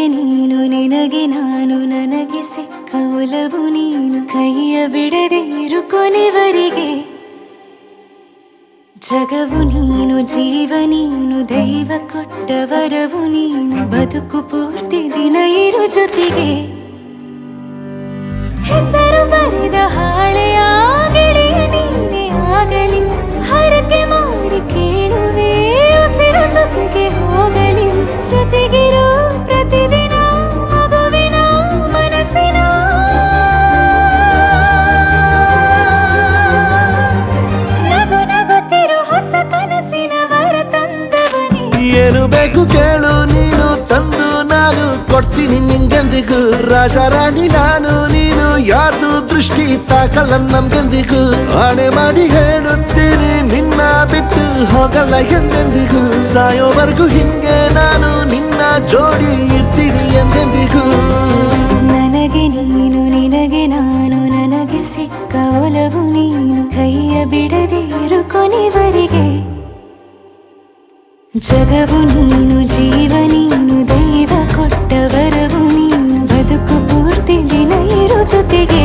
ನನಗೆ ನೀನು ನಿನಗೆ ನಾನು ನನಗೆ ಸಿಕ್ಕ ಒಲವು ನೀನು ಕೈಯ ಬಿಡದೆ ಇರು ಕೊನೆವರೆಗೆ ಜಗವು ನೀನು ಜೀವ ನೀನು ದೈವ ಕೊಟ್ಟ ವರವು ನೀನು ಬದುಕು ಪೂರ್ತಿ ದಿನ ಇರು ಜೊತೆಗೆ ಹೆಸರು ಬರೆದ ಹಾಳೆಯ ಗೆಳೆಯ ನೀನೇ ಆಗಲಿ ಹರಕೆ ಮಾಡಿ ಕೇಳುವೆ ಉಸಿರು ಜೊತೆಗೆ ಹೋಗಲಿ ಜೊತೆಗಿರೋ ಪ್ರತಿದಿನ ಮಗುವಿನ ಮನಸ್ಸಿನ ನಗು ನಗುತ್ತಿರೋ ಹೊಸ ಕನಸಿನ ವರ ತಂದವನೇ ಏನು ಬೇಕು ಕೇಳು ನೀನು ತಂದು ನಾನು ಕೊಡ್ತೀನಿ ನಿಂಗೆಂದಿಗೂ ರಾಜ ರಾಣಿ ನಾನು ನೀನು ಯಾರ್ದು ದೃಷ್ಟಿ ತಾಕಲ್ಲ ನಮ್ಗೆಂದಿಗೂ ಆಣೆ ಮಾಡಿ ಹೇಳುತ್ತೀನಿ ನಿನ್ನ ಬಿಟ್ಟು ಹೋಗಲ್ಲ ಎಂದೆಂದಿಗೂ ಸಾಯೋವರೆಗೂ ಹಿಂಗೆ ನಾನು ನಿನ್ನ ಜೋಡಿ ಇರ್ತೀನಿ ಎಂದೆಂದಿಗೂ ನನಗೆ ನೀನು ನಿನಗೆ ನಾನು ನನಗೆ ಸಿಕ್ಕ ಒಲವು ನೀನು ಕೈಯ ಬಿಡದೆ ಇರು ಕೊನೆವರೆಗೆ ಜಗವು ನೀನು ಜೀವ ನೀನು ದೈವ ಕೊಟ್ಟ ವರವು ನೀನು ಬದುಕು ಪೂರ್ತಿ ದಿನ ಇರು ಜೊತೆಗೆ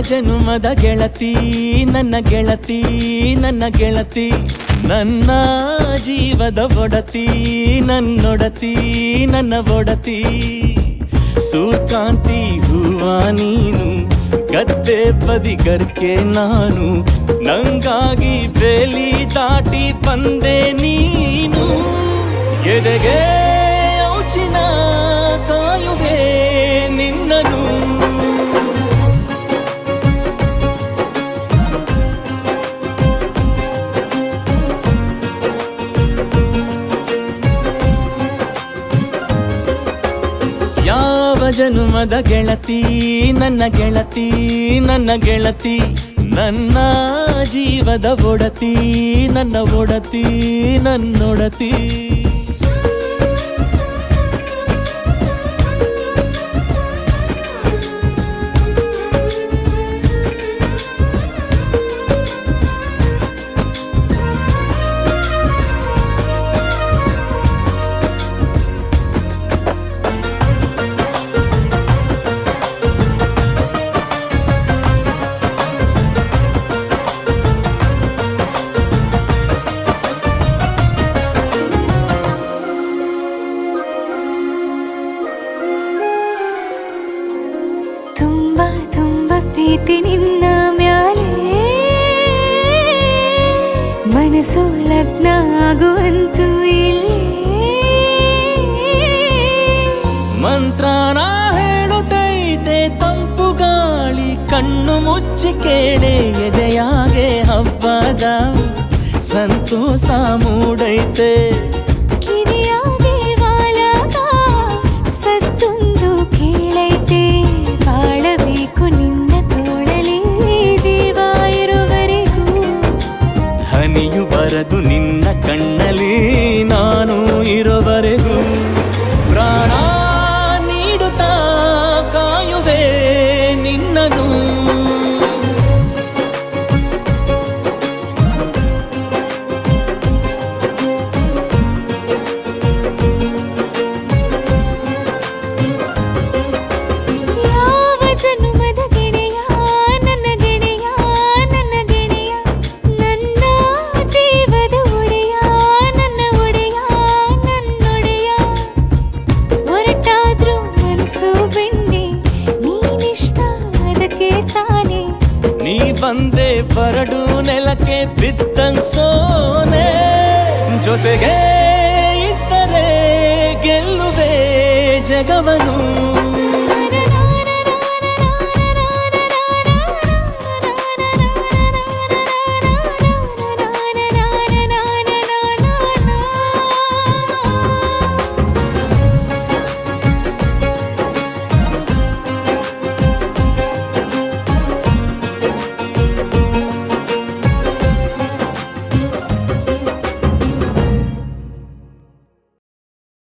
ಜನುಮದ ಗೆಳತಿ ನನ್ನ ಗೆಳತಿ ನನ್ನ ಗೆಳತಿ ನನ್ನ ಜೀವದ ಒಡತಿ ನನ್ನೊಡತಿ ನನ್ನ ಒಡತಿ ಸೂರ್ಕಾಂತಿ ಹೂವ ನೀನು ಗದ್ದೆ ಬದಿಗರ್ಕೆ ನಾನು ನಂಗಾಗಿ ಬೇಲಿ ದಾಟಿ ಬಂದೆ ನೀನು ಎದೆಗೆ ಔಚಿನ ಕಾಯುವೆ ನಿನ್ನನು ಜನುಮದ ಗೆಳತಿ ನನ್ನ ಗೆಳತಿ ನನ್ನ ಗೆಳತಿ ನನ್ನ ಜೀವದ ಒಡತಿ ನನ್ನ ಒಡತಿ ನನ್ನೊಡತಿ ಪ್ರೀತಿ ನಿನ್ನ ಮ್ಯಾಲೆ ಮನಸ್ಸು ಲಗ್ನ ಆಗುವಂತೂ ಇಲ್ಲೇ ಮಂತ್ರನ ಹೇಳುತ್ತೈತೆ ತಂಪು ಗಾಳಿ ಕಣ್ಣು ಮುಚ್ಚಿ ಕೇಳೆ ಎದೆಯಾಗೆ ಹಬ್ಬದ ಸಂತೋಷ ಮೂಡೈತೆ ಕಿವಿಯಾಗೆ ವಾಲಕ ಸತ್ತೊಂದು ಕೇಳೈತೆ ಬಾಳಬೇಕು ನಿನ್ನ ತೋಳಲಿ ಜೀವ ಇರುವರೆಗೂ ಹನಿಯು ಬರದು ನಿನ್ನ ಕಣ್ಣಲ್ಲಿ ನಾನು ಇರುವರೆಗೂ ಪ್ರಾಣ ನೀಡುತ್ತಾ ಕಾಯುವೆ ನಿನ್ನನು ಬಂದೆ ಬರಡು ನೆಲಕ್ಕೆ ಬಿದ್ದಂಗ್ ಸೋನೆ ಜೊತೆಗೆ ಇದ್ದರೆ ಗೆಲ್ಲುವೆ ಜಗವನು